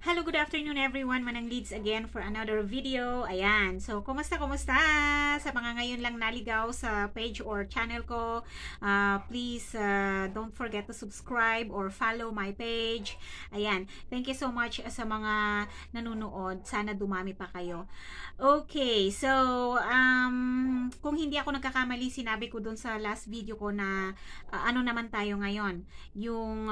Hello, good afternoon everyone. Manang Leads again for another video. Ayan. So, kumusta? Sa mga ngayon lang naligaw sa page or channel ko, please don't forget to subscribe or follow my page. Ayan. Thank you so much sa mga nanonood. Sana dumami pa kayo. Okay. So, kung hindi ako nagkakamali, sinabi ko dun sa last video ko na ano naman tayo ngayon. Yung,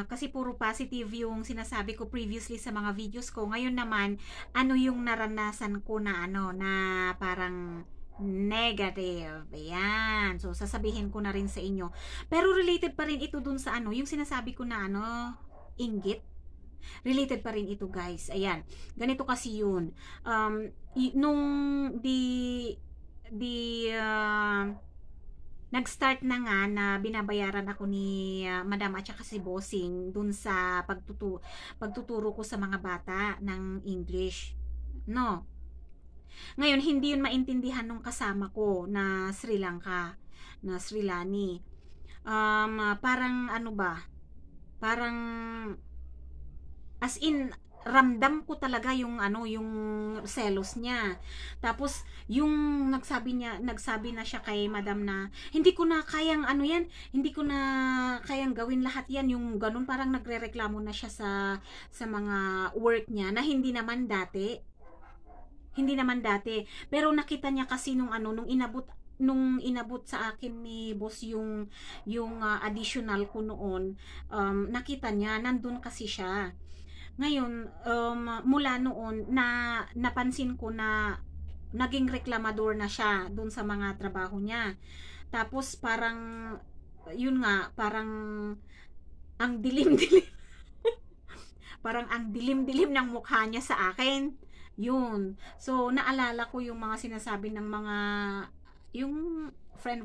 kasi puro positive yung sinasabi ko previously sa mga videos ko. Ngayon naman, ano yung naranasan ko na ano, na parang negative. Ayan. So, sasabihin ko na rin sa inyo. Pero related pa rin ito dun sa ano, yung sinasabi ko na ano, inggit. Related pa rin ito, guys. Ayan. Ganito kasi yun. Nung nag-start na nga na binabayaran ako ni Madam at saka si Bossing dun sa pagtuturo ko sa mga bata ng English. No. Ngayon, hindi yun maintindihan nung kasama ko na Sri Lanka, na Sri Lani. Parang ano ba? Parang as in ramdam ko talaga yung ano, yung selos niya. Tapos yung nagsabi na siya kay Madam na hindi ko na kayang ano yan, hindi ko na kayang gawin lahat yan, yung ganun, parang nagrereklamo na siya sa mga work niya na hindi naman dati. Pero nakita niya kasi nung ano, nung inabot sa akin ni boss yung additional ko noon, nakita niya nandun kasi siya. Ngayon, mula noon na napansin ko na naging reklamador na siya doon sa mga trabaho niya. Tapos parang yun nga, parang ang dilim-dilim parang ang dilim-dilim ng mukha niya sa akin. Yun. So, naalala ko yung mga sinasabi ng mga yung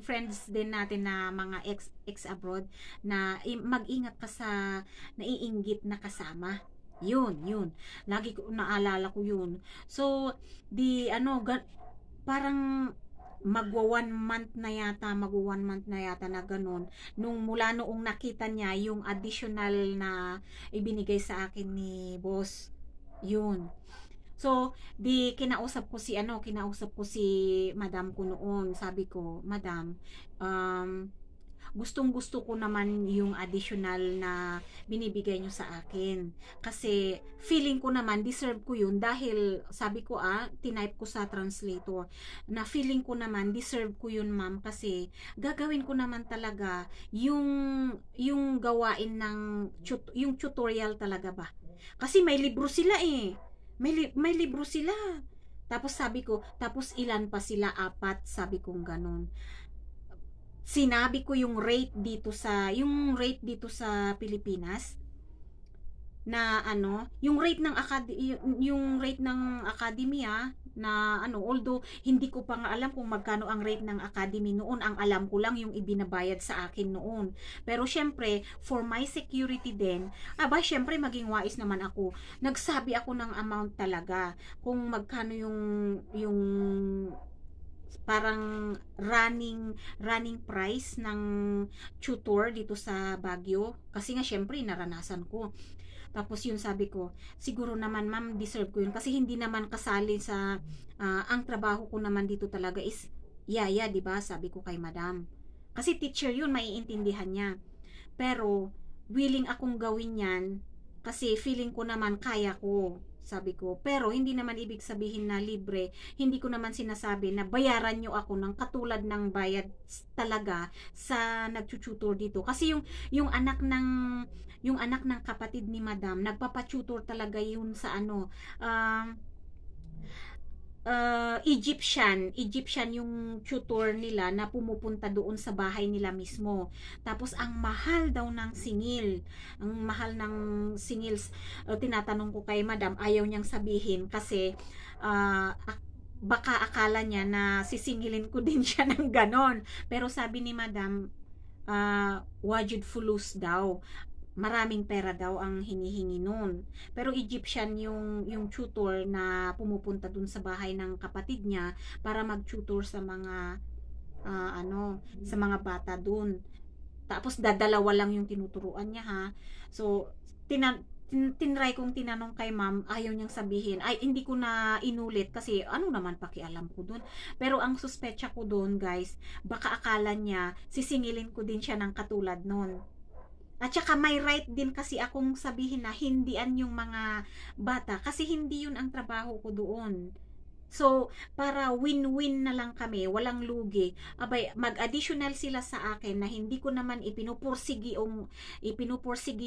friends din natin na mga ex abroad na mag-ingat ka sa naiinggit na kasama. Yun. Lagi ko naalala ko yun. So, parang magwa 1 month na yata na ganun. Nung mula noong nakita niya yung additional na ibinigay sa akin ni boss. Yun. So, kinausap ko si Madam ko noon. Sabi ko, Madam, gustong-gusto ko naman yung additional na binibigay nyo sa akin. Kasi feeling ko naman deserve ko yun dahil sabi ko tinype ko sa translator na feeling ko naman deserve ko yun, ma'am, kasi gagawin ko naman talaga yung gawain ng yung tutorial talaga ba. Kasi may libro sila eh. May libro sila. Tapos sabi ko, tapos ilan pa sila? 4, sabi kong ganun. Sinabi ko yung rate dito sa Pilipinas na ano, yung rate ng academy na ano, although hindi ko pa nga alam kung magkano ang rate ng academy noon. Ang alam ko lang yung ibinabayad sa akin noon. Pero syempre, for my security din, syempre maging wais naman ako. Nagsabi ako ng amount talaga kung magkano yung parang running price ng tutor dito sa Baguio, kasi nga syempre naranasan ko. Tapos yun, sabi ko, siguro naman ma'am, deserve ko yun kasi hindi naman kasali sa ang trabaho ko naman dito talaga is yaya, di ba? Sabi ko kay Madam. Kasi teacher yun, maiintindihan niya. Pero willing akong gawin yan kasi feeling ko naman kaya ko, sabi ko. Pero hindi naman ibig sabihin na libre. Hindi ko naman sinasabi na bayaran nyo ako ng katulad ng bayad talaga sa nagtututor dito. Kasi yung anak ng kapatid ni Madam, nagpapatutor talaga yun sa ano, Egyptian yung tutor nila na pumupunta doon sa bahay nila mismo. Tapos ang mahal daw ng singil. Tinatanong ko kay Madam, ayaw niyang sabihin kasi baka akala niya na sisingilin ko din siya ng ganon. Pero sabi ni Madam, wajid fulus daw, maraming pera daw ang hinihingi nun. Pero Egyptian yung tutor na pumupunta dun sa bahay ng kapatid niya para mag-tutor sa mga sa mga bata dun. Tapos dadalawa lang yung tinuturuan niya, ha. So tinry kong tinanong kay ma'am, ayaw niyang sabihin. Ay, hindi ko na inulit kasi ano naman pakialam ko dun. Pero ang suspecha ko dun, guys, baka akala niya sisingilin ko din siya ng katulad nun. At saka may right din kasi akong sabihin na hindian yung mga bata kasi hindi yun ang trabaho ko doon. So, para win-win na lang kami, walang lugi. Abay, mag-additional sila sa akin na hindi ko naman ipinupursigi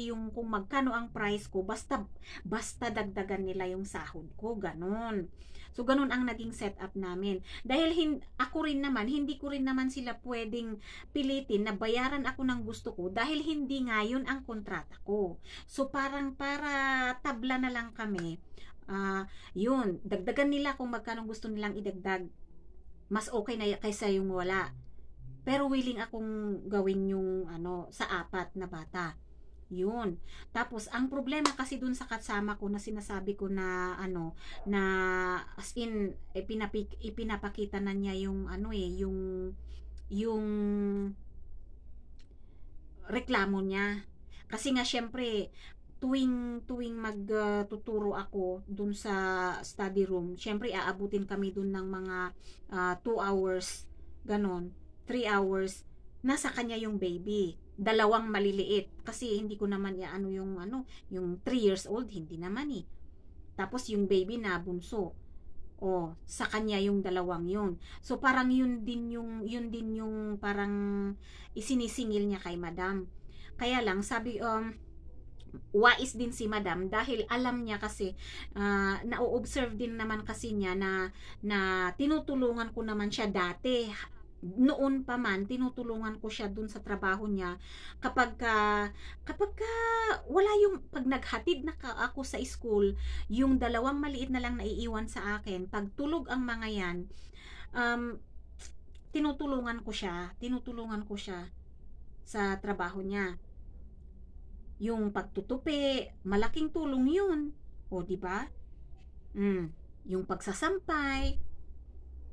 yung kung magkano ang price ko, basta dagdagan nila yung sahod ko, ganun. So, ganun ang naging setup namin. Dahil ako rin naman, hindi ko rin naman sila pwedeng pilitin na bayaran ako ng gusto ko dahil hindi nga yun ang kontrata ko. So, parang para tabla na lang kami. Yun, dagdagan nila kung magkano gusto nilang idagdag. Mas okay na kaysa yung wala. Pero willing akong gawin yung sa 4 na bata. Yun. Tapos ang problema kasi dun sa kasama ko na sinasabi ko na na as in ipinapakita na niya yung yung reklamo niya. Kasi nga syempre tuwing magtuturo ako dun sa study room, syempre aabutin kami dun ng mga 2 hours, ganon, 3 hours, nasa kanya yung baby, 2 maliliit, kasi hindi ko naman yung 3 years old, hindi naman eh. Tapos yung baby na bunso, sa kanya yung 2 yun. So parang yun din yung parang isinisingil niya kay madam. Kaya lang sabi wais din si madam dahil alam niya kasi na-observe din naman kasi niya na tinutulungan ko naman siya dati. Noon pa man, tinutulungan ko siya dun sa trabaho niya kapag wala yung pag naghatid na ako sa school, yung 2 maliit na lang naiiwan sa akin, pag tulog ang mga yan, tinutulungan ko siya sa trabaho niya. Yung pagtutupi, malaking tulong yun. O, di ba? Yung pagsasampay.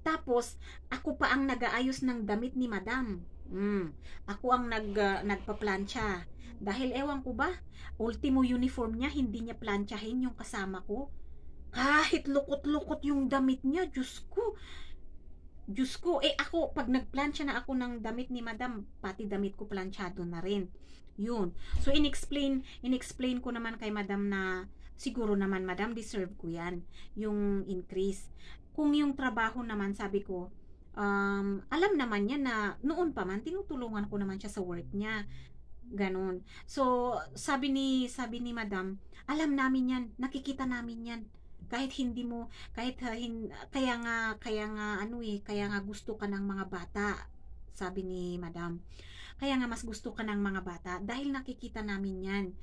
Tapos, ako pa ang nag-aayos ng damit ni madam. Ako ang nagpa-plancha. Dahil ewan ko ba, ultimo uniform niya, hindi niya planchahin yung kasama ko. Kahit lukot-lukot yung damit niya, Diyos ko. Ako, pag nagplancha na ako ng damit ni madam, pati damit ko planchado na rin. Yun. So, in-explain ko naman kay madam na siguro naman madam, deserve ko yan, yung increase. Kung yung trabaho naman, sabi ko, alam naman niya na noon pa man, tinutulungan ko naman siya sa work niya. Ganon. So, sabi ni madam, alam namin yan, nakikita namin yan. Kaya nga gusto ka ng mga bata, sabi ni madam. Kaya nga mas gusto ka ng mga bata dahil nakikita namin yan.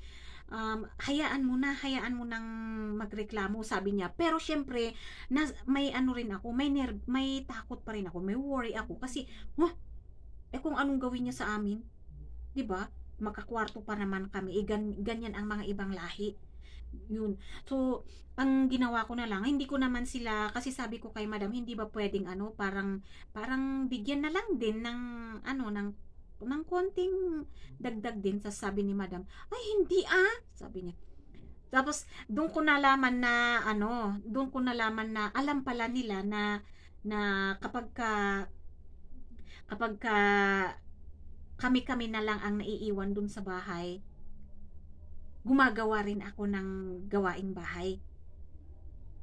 Hayaan mo nang magreklamo, sabi niya. Pero syempre, may rin ako, may takot pa rin ako, may worry ako kasi, kung anong gawin niya sa amin, 'di ba? Magkakwarto pa naman kami, ganyan ang mga ibang lahi. Yun. So, ang ginawa ko na lang, hindi ko naman sila, kasi sabi ko kay madam, hindi ba pwedeng parang bigyan na lang din ng konting dagdag din. Sa sabi ni madam, ay hindi sabi niya. Tapos doon ko nalaman na alam pala nila na kapag kami na lang ang naiiwan doon sa bahay, gumagawa rin ako ng gawaing bahay.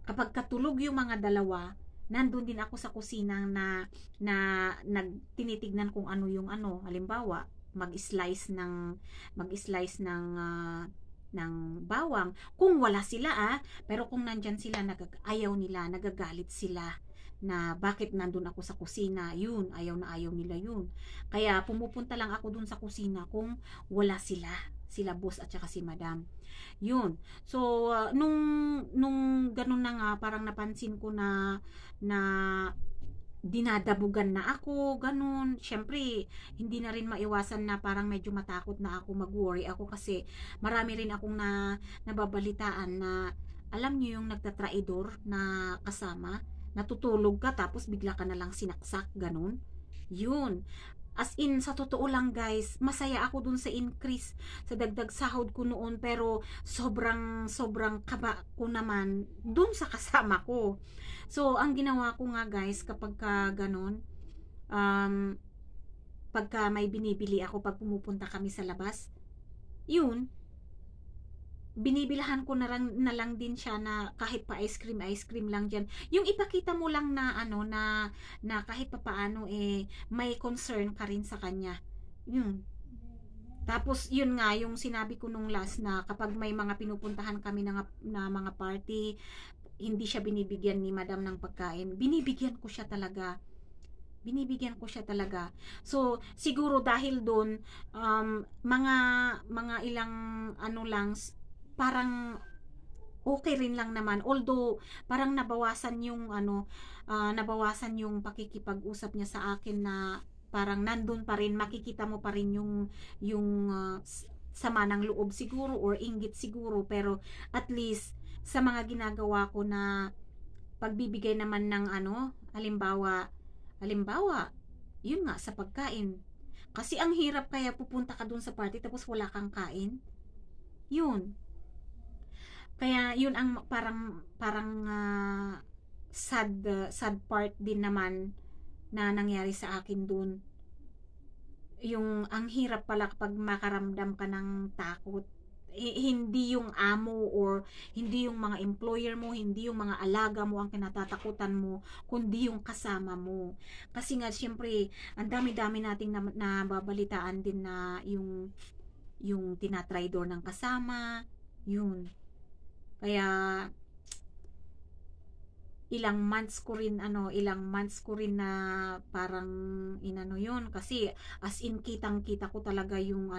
Kapag katulog yung mga 2, nandun din ako sa kusina na nagtinitignan kung ano yung halimbawa mag-slice ng bawang kung wala sila pero kung nandyan sila ayaw nila, nagagalit sila na bakit nandun ako sa kusina. Yun, ayaw nila yun. Kaya pumupunta lang ako dun sa kusina kung wala sila boss at saka si madam. Yun. So, nung ganun na nga, parang napansin ko na dinadabugan na ako, ganun. Syempre, hindi na rin maiwasan na parang medyo matakot na ako, mag-worry ako kasi marami rin akong nababalitaan na alam niyo yung nagtatraidor na kasama, natutulog ka tapos bigla ka na lang sinaksak, ganun. Yun. As in, sa totoo lang guys, masaya ako dun sa increase sa dagdag sahod ko noon, pero sobrang kaba ko naman dun sa kasama ko. So, ang ginawa ko nga guys, kapag ka ganon, um, pagka may binibili ako, pag pumupunta kami sa labas, yun, binibilhan ko na lang din siya na kahit pa ice cream lang dyan. Yung ipakita mo lang na ano, na kahit pa paano may concern ka rin sa kanya. Yun. Tapos yun nga yung sinabi ko nung last, na kapag may mga pinupuntahan kami na mga party, hindi siya binibigyan ni madam ng pagkain. Binibigyan ko siya talaga. So siguro dahil doon, mga ilang ano lang, parang okay rin lang naman, although parang nabawasan yung nabawasan yung pakikipag-usap niya sa akin, na parang nandun pa rin, makikita mo pa rin yung sama ng loob siguro or inggit siguro, pero at least sa mga ginagawa ko na pagbibigay naman ng halimbawa yun nga, sa pagkain, kasi ang hirap kaya pupunta ka dun sa party tapos wala kang kain. Yun, kaya yun ang parang sad part din naman na nangyari sa akin dun. Yung ang hirap pala kapag makaramdam ka ng takot. Hindi yung amo or hindi yung mga employer mo, hindi yung mga alaga mo ang kinatatakutan mo, kundi yung kasama mo. Kasi nga siyempre, ang dami-dami nating nababalitaan din na yung tinatraidor ng kasama, yun. Kaya ilang months ko rin na parang yun, kasi as in kitang-kita ko talaga yung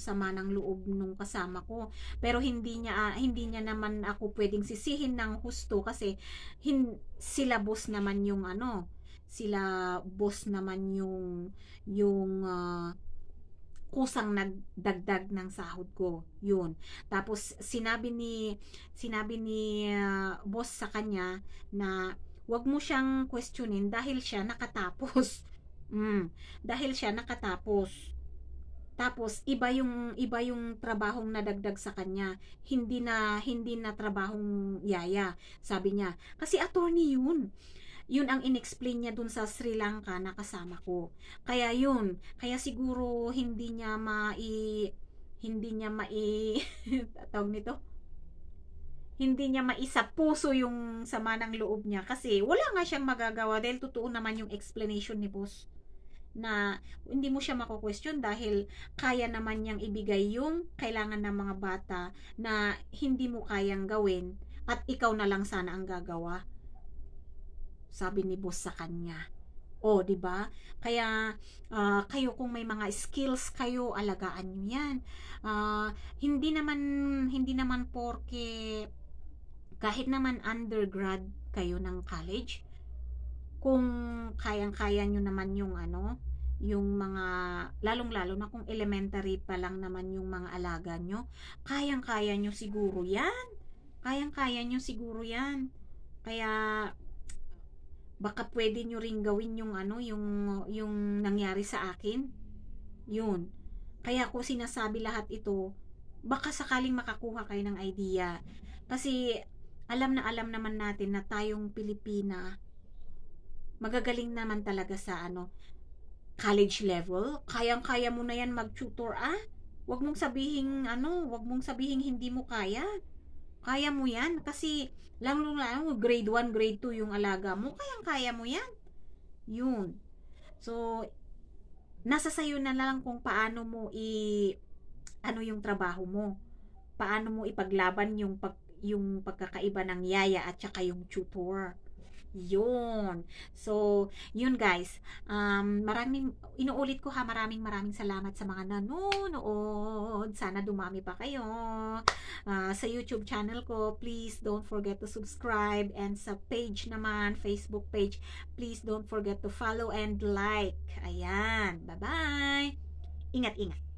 sama ng loob nung kasama ko. Pero hindi niya naman ako pwedeng sisihin ng husto, kasi sila boss naman yung kusang nagdagdag ng sahod ko. Yun. Tapos sinabi ni boss sa kanya na wag mo siyang questionin dahil siya nakatapos. Dahil siya nakatapos. Tapos iba yung trabahong nadagdag sa kanya. Hindi na trabahong yaya, sabi niya. Kasi attorney yun. Yun ang inexplain niya dun sa Sri Lanka na kasama ko. Kaya siguro hindi niya tawag nito, hindi niya maisa puso yung sama ng loob niya, kasi wala nga siyang magagawa, dahil totoo naman yung explanation ni boss na hindi mo siya mako-question, dahil kaya naman niyang ibigay yung kailangan ng mga bata na hindi mo kayang gawin, at ikaw na lang sana ang gagawa, sabi ni boss sa kanya. Di ba? Kaya kayo, kung may mga skills kayo, alagaan niyo 'yan. Hindi naman porke kahit naman undergrad kayo ng college, kung kayang-kaya niyo naman yung mga, lalong-lalo na kung elementary pa lang naman yung mga alaga nyo, kayang-kaya nyo siguro yan. Kaya baka pwede nyo ring gawin yung nangyari sa akin. Yun. Kaya ko sinasabi lahat ito, baka sakaling makakuha kayo ng idea. Kasi alam naman natin na tayong Pilipina, magagaling naman talaga sa college level. Kayang-kaya mo na yan mag-tutor, Wag mong sabihin hindi mo kaya. Kaya mo yan, kasi lang grade 1, grade 2 yung alaga mo, kayang-kaya mo yan. Yun. So, nasa sayo na lang kung paano mo yung trabaho mo. Paano mo ipaglaban yung pagkakaiba ng yaya at saka yung tutor. Yun. So, yun guys. Inuulit ko maraming salamat sa mga nanonood. Sana dumami pa kayo. Sa YouTube channel ko, please don't forget to subscribe. And sa page naman, Facebook page, please don't forget to follow and like. Ayan. Bye-bye. Ingat-ingat.